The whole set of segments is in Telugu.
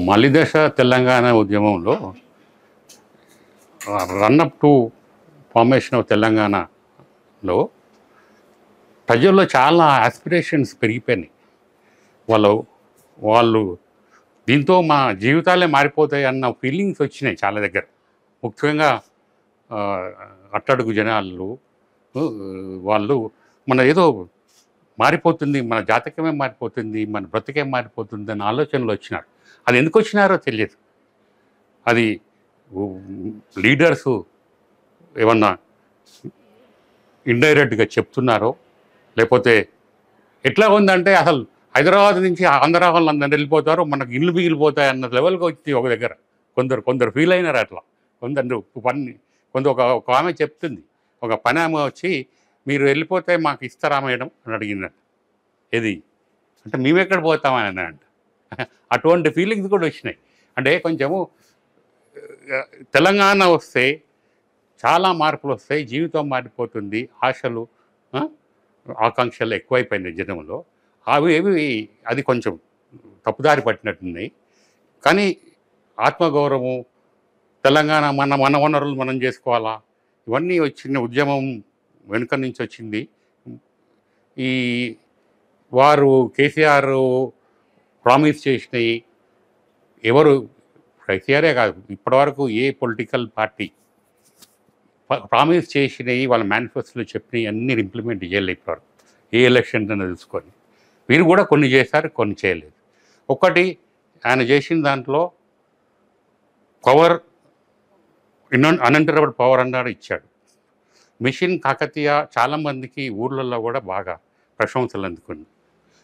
మలిదశ తెలంగాణ ఉద్యమంలో రన్అప్ టు ఫార్మేషన్ ఆఫ్ తెలంగాణలో ప్రజల్లో చాలా ఆస్పిరేషన్స్ పెరిగిపోయినాయి. వాళ్ళు వాళ్ళు దీంతో మా జీవితాలే మారిపోతాయి అన్న ఫీలింగ్స్ వచ్చినాయి చాలా దగ్గర. ముఖ్యంగా అట్టడుగు జనాలు వాళ్ళు మన ఏదో మారిపోతుంది, మన జాతకమే మారిపోతుంది, మన బ్రతికే మారిపోతుంది అన్న ఆలోచనలు వచ్చినారు. అది ఎందుకు వచ్చినారో తెలియదు. అది లీడర్సు ఏమన్నా ఇండైరెక్ట్గా చెప్తున్నారో, లేకపోతే ఎట్లా ఉందంటే అసలు హైదరాబాద్ నుంచి ఆంధ్ర వాళ్ళందరూ వెళ్ళిపోతారు, మనకు ఇల్లు మిగిలిపోతాయి అన్న లెవెల్కి వచ్చి ఒక దగ్గర కొందరు ఫీల్ అయినారు. అట్లా ఒక ఆమె చెప్తుంది, ఒక పని ఆమె వచ్చి మీరు వెళ్ళిపోతే మాకు ఇస్తారా మేడం అని అడిగిందంట. ఏది అంటే మేమెక్కడ పోతామని అంట. అటువంటి ఫీలింగ్స్ కూడా వచ్చినాయి. అంటే కొంచెము తెలంగాణ వస్తే చాలా మార్పులు వస్తాయి, జీవితం మారిపోతుంది, ఆశలు ఆకాంక్షలు ఎక్కువైపోయినాయి జనంలో. అది కొంచెం తప్పుదారి పట్టినట్టున్నాయి. కానీ ఆత్మగౌరవం, తెలంగాణ మన వనరులు మనం చేసుకోవాలా, ఇవన్నీ వచ్చిన ఉద్యమం వెనుక నుంచి వచ్చింది. ఈ వారు కేసీఆర్ ప్రామిస్ చేసినవి ఎవరు, కేసీఆరే కాదు ఇప్పటివరకు ఏ పొలిటికల్ పార్టీ ప్రామిస్ చేసినవి వాళ్ళ మేనిఫెస్టోలో చెప్పినవి అన్నీ ఇంప్లిమెంట్ చేయలేదు ఇప్పటివరకు. ఏ ఎలక్షన్ అని తెలుసుకొని వీరు కూడా కొన్ని చేశారు, కొన్ని చేయలేదు. ఒకటి ఆయన చేసిన దాంట్లో పవర్ అన్ఇంటరప్టెడ్ పవర్ అన్నాడు, ఇచ్చాడు. మిషన్ కాకతీయ చాలామందికి ఊర్లలో కూడా బాగా ప్రశంసలు అందుకుంది.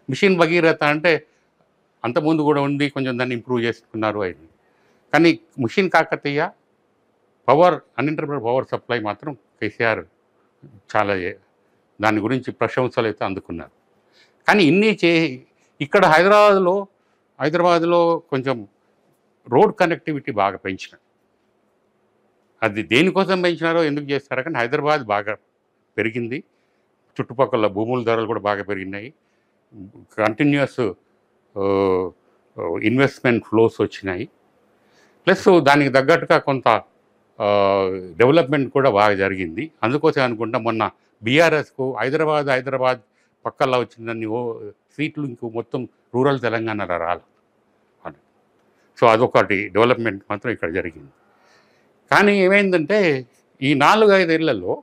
మిషన్ భగీరథ అంటే అంతకుముందు కూడా ఉంది, కొంచెం దాన్ని ఇంప్రూవ్ చేసుకున్నారు అయింది. కానీ mission Kakatiya power uninterrupted power supply మాత్రం కేసీఆర్ చాలా దాని గురించి ప్రశంసలు అయితే అందుకున్నారు. కానీ ఇక్కడ హైదరాబాద్లో కొంచెం రోడ్ కనెక్టివిటీ బాగా పెంచినారు. అది దేనికోసం పెంచినారో, ఎందుకు చేస్తారో కానీ హైదరాబాద్ బాగా పెరిగింది. చుట్టుపక్కల భూముల ధరలు కూడా బాగా పెరిగినాయి. కంటిన్యూస్ ఇన్వెస్ట్మెంట్ ఫ్లోస్ వచ్చినాయి. ప్లస్ దానికి తగ్గట్టుగా కొంత డెవలప్మెంట్ కూడా బాగా జరిగింది. అందుకోసం అనుకుంటా మొన్న బీఆర్ఎస్కు హైదరాబాద్ పక్కల్లో వచ్చిందని సీట్లు ఇంకో మొత్తం రూరల్ తెలంగాణలో రాలి. సో అదొకటి డెవలప్మెంట్ మాత్రం ఇక్కడ జరిగింది. కానీ ఏమైందంటే ఈ 4-5 ఏళ్లలో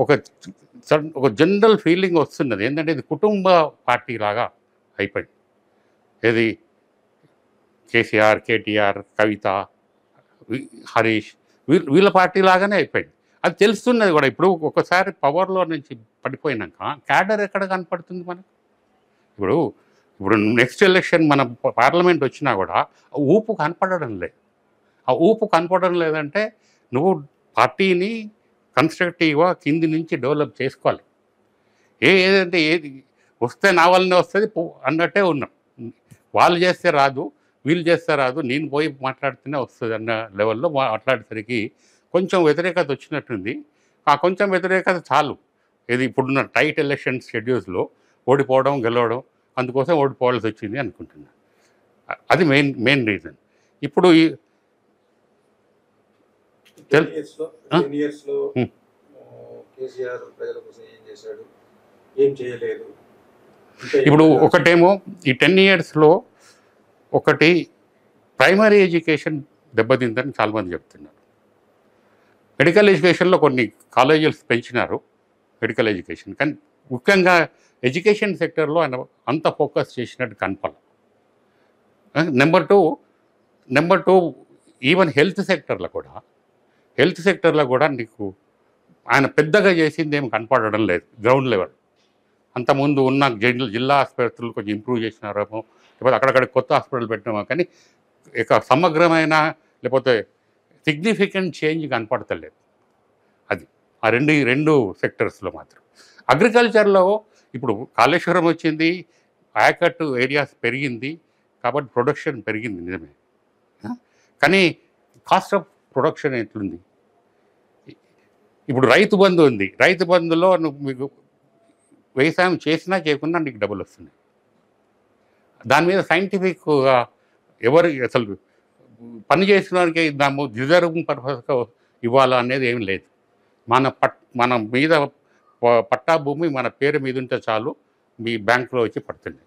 ఒక జనరల్ ఫీలింగ్ వస్తున్నది. ఏంటంటే ఇది కుటుంబ పార్టీ లాగా అయిపోయింది. ఏది కేసీఆర్, కేటీఆర్, కవిత, హరీష్ వీళ్ళ పార్టీ లాగానే అయిపోయింది. అది తెలుస్తున్నది కూడా. ఇప్పుడు ఒకసారి పవర్లో నుంచి పడిపోయినాక క్యాడర్ ఎక్కడ కనపడుతుంది మనకు? ఇప్పుడు నెక్స్ట్ ఎలక్షన్ మన పార్లమెంట్ వచ్చినా కూడా ఊపు కనపడడం లేదు. ఆ ఊపు కనపడడం లేదంటే నువ్వు పార్టీని కన్స్ట్రక్టివ్గా కింది నుంచి డెవలప్ చేసుకోవాలి. ఏదంటే ఏది వస్తే నా వల్లనే వస్తుంది అన్నట్టే ఉన్నాం. వాళ్ళు చేస్తే రాదు, వీళ్ళు చేస్తే రాదు, నేను పోయి మాట్లాడితేనే వస్తుంది అన్న లెవెల్లో మాట్లాడేసరికి కొంచెం వ్యతిరేకత వచ్చినట్టుంది. ఆ కొంచెం వ్యతిరేకత చాలు. ఇప్పుడున్న టైట్ ఎలక్షన్ షెడ్యూల్స్లో ఓడిపోవడం, గెలవడం, అందుకోసం ఓడిపోవాల్సి వచ్చింది అనుకుంటున్నాను. అది మెయిన్ రీజన్. ఇప్పుడు ఇప్పుడు ఒకటేమో ఈ 10 yearsలో ఒకటి ప్రైమరీ ఎడ్యుకేషన్ దెబ్బతిందని చాలామంది చెప్తున్నారు. మెడికల్ ఎడ్యుకేషన్లో కొన్ని కాలేజీలు పెంచినారు మెడికల్ ఎడ్యుకేషన్, కానీ ముఖ్యంగా ఎడ్యుకేషన్ సెక్టర్లో ఆయన అంత ఫోకస్ చేసినట్టు కనపడదు. నెంబర్ టూ ఈవెన్ హెల్త్ సెక్టర్లో కూడా నీకు ఆయన పెద్దగా చేసింది ఏమి కనపడడం లేదు గ్రౌండ్ లెవెల్. అంతకుముందు ఉన్న జిల్లా ఆసుపత్రులు కొంచెం ఇంప్రూవ్ చేసినారేమో, లేకపోతే అక్కడక్కడ కొత్త హాస్పిటల్ పెట్టినామో, కానీ ఇక సమగ్రమైన లేకపోతే సిగ్నిఫికెంట్ చేంజ్ కనపడతలేదు. అది ఆ రెండు సెక్టర్స్లో మాత్రం. అగ్రికల్చర్లో ఇప్పుడు కాళేశ్వరం వచ్చింది, ఆయకట్టు ఏరియాస్ పెరిగింది కాబట్టి ప్రొడక్షన్ పెరిగింది నిజమే. కానీ కాస్ట్ ఆఫ్ ప్రొడక్షన్ ఎట్లుంది? ఇప్పుడు రైతు బంధు ఉంది, రైతు బంధులో మీకు వ్యవసాయం చేసినా చేయకుండా నీకు డబ్బులు వస్తున్నాయి. దాని మీద సైంటిఫిక్‌గా ఎవరు అసలు పని చేసినోనికి రిజర్వింగ్ పర్పస్‌గా ఇవ్వాలా అనేది ఏమి లేదు. మన మీద పట్టా భూమి మన పేరు మీద ఉంటే చాలు మీ బ్యాంక్‌లో వచ్చి పడుతుంది.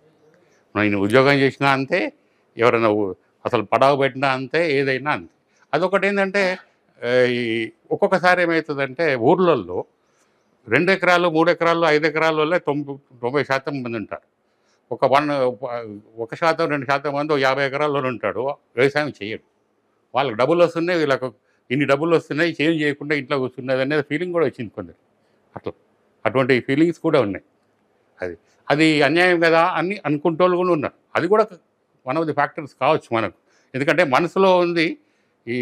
నేను ఉద్యోగం చేసినా అంతే, ఎవరైనా అసలు పడవ పెట్టినా అంతే, ఏదైనా అంతే. అదొకటేందంటే ఈ ఒక్కొక్కసారి ఏమైతదంటే ఊర్లల్లో 2 ఎకరాలు, 3 ఎకరాలు, 5 ఎకరాలోళ్ళే 90% మంది ఉంటారు. ఒక 1% 2% మంది 50 ఎకరాల్లోనే ఉంటాడు. వ్యవసాయం చేయడు. వాళ్ళకి డబ్బులొస్తున్నాయి, వీళ్ళకు ఇన్ని డబ్బులొస్తున్నాయి, చేంజ్ చేయకుండా ఇంట్లో కూర్చున్నదనేది ఫీలింగ్ కూడా వచ్చింది కొందరికి. అట్లా. అటువంటి ఫీలింగ్స్ కూడా ఉన్నాయి. అది. అది అన్యాయం కదా అని అనుకుంటోళ్ళు కూడా ఉన్నారు. అది కూడా వన్ ఆఫ్ ది ఫ్యాక్టర్స్ కావచ్చు మనకు. ఎందుకంటే మనసులో ఉంది ఈ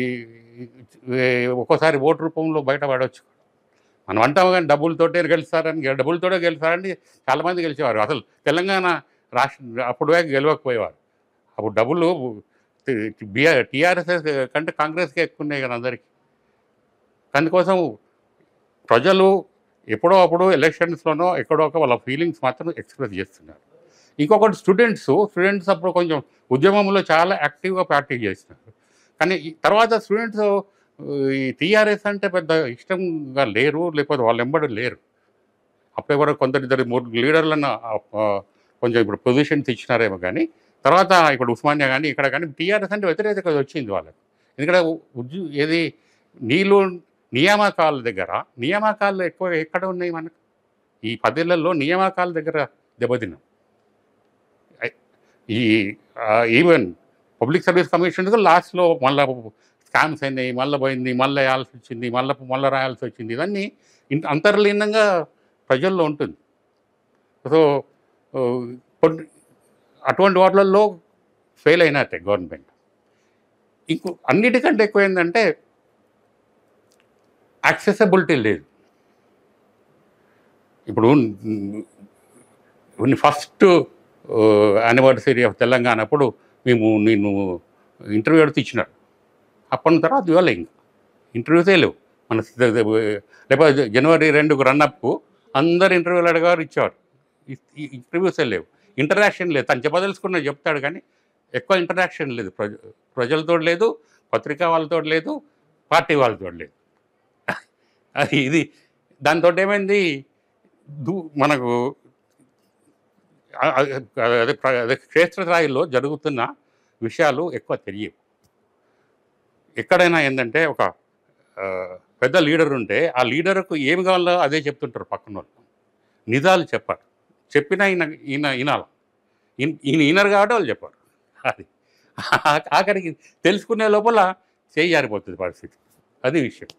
ఒక్కోసారి ఓటు రూపంలో బయట పడవచ్చు. మనం అంటాము కానీ డబ్బులతోటే గెలుస్తారని చాలామంది గెలిచేవారు. అసలు తెలంగాణ రాష్ట్ర అప్పుడు గెలవకపోయేవారు. అప్పుడు డబ్బులు టీఆర్ఎస్ కంటే కాంగ్రెస్‌కే ఎక్కువున్నాయి కదా అందరికి. అందుకోసం ప్రజలు ఎప్పుడో అప్పుడు ఎలక్షన్స్‌లోనో ఎక్కడో వాళ్ళ ఫీలింగ్స్ మాత్రం ఎక్స్‌ప్రెస్ చేస్తున్నారు. ఇంకొకటి స్టూడెంట్స్ అప్పుడు కొంచెం ఉద్యమంలో చాలా యాక్టివ్‌గా పార్టిసిపేట్ చేస్తున్నారు. కానీ ఈ తర్వాత స్టూడెంట్స్ ఈ టీఆర్ఎస్ అంటే పెద్ద ఇష్టంగా లేరు, లేకపోతే వాళ్ళ వెంబడి లేరు. అప్పుడెవరో కొందరిద్దరు 3 లీడర్‌లను కొంచెం ఇప్పుడు పొజిషన్స్ ఇచ్చినారేమో కానీ, తర్వాత ఇప్పుడు ఉస్మానియా కానీ, ఇక్కడ కానీ టీఆర్ఎస్ అంటే వ్యతిరేకత వచ్చింది వాళ్ళకి. ఎందుకంటే ఏది నీళ్ళు నియామకాల దగ్గర నియామకాలు ఎక్కువ ఎక్కడ ఉన్నాయి మనకు? ఈ 10 ఏళ్లలో నియామకాల దగ్గర దెబ్బతిన్నాం. ఈ ఈవెన్ పబ్లిక్ సర్వీస్ కమిషన్ లాస్ట్‌లో మళ్ళా స్కామ్స్ అయినాయి, మళ్ళా పోయింది, మళ్ళా వేయాల్సొచ్చింది, మళ్ళా రాయాల్సొచ్చింది. ఇవన్నీ అంతర్లీనంగా ప్రజల్లో ఉంటుంది. సో, కొన్ని అటువంటి వాటిలలో ఫెయిల్ అయినట్టే గవర్నమెంట్. అన్నిటికంటే ఎక్కువేందంటే యాక్సెసిబిలిటీ లేదు. ఇప్పుడు ఫస్ట్ యానివర్సరీ ఆఫ్ తెలంగాణ అప్పుడు నేను ఇంటర్వ్యూ అడిగితే ఇచ్చినాడు. అప్పటి తర్వాత ఇవ్వలే ఇంకా ఇంటర్వ్యూసే లేవు. మన లేకపోతే జనవరి 2కు రన్అప్కు అందరు ఇంటర్వ్యూలు అడిగారు, ఇచ్చేవారు. ఇంటర్వ్యూసే లేవు, ఇంటరాక్షన్ లేదు. తను చెప్పదలుచుకున్నది చెప్తాడు కానీ ఎక్కువ ఇంటరాక్షన్ లేదు. ప్రజలతో లేదు, పత్రికా వాళ్ళతో లేదు, పార్టీ వాళ్ళతో లేదు. ఇది దాంతో ఏమైంది, మనకు అదే క్షేత్రస్థాయిలో జరుగుతున్న విషయాలు ఎక్కువ తెలియవు. ఎక్కడైనా ఏంటంటే ఒక పెద్ద లీడర్ ఉంటే ఆ లీడర్కు ఏమి కావాలో అదే చెప్తుంటారు పక్కన వాళ్ళు. నిజాలు చెప్పారు. చెప్పినా ఈయన ఈనరు కాబట్టి వాళ్ళు చెప్పారు. అది ఆఖరికి తెలుసుకునే లోపల చేయి జారిపోతుంది పరిస్థితి. అది విషయం.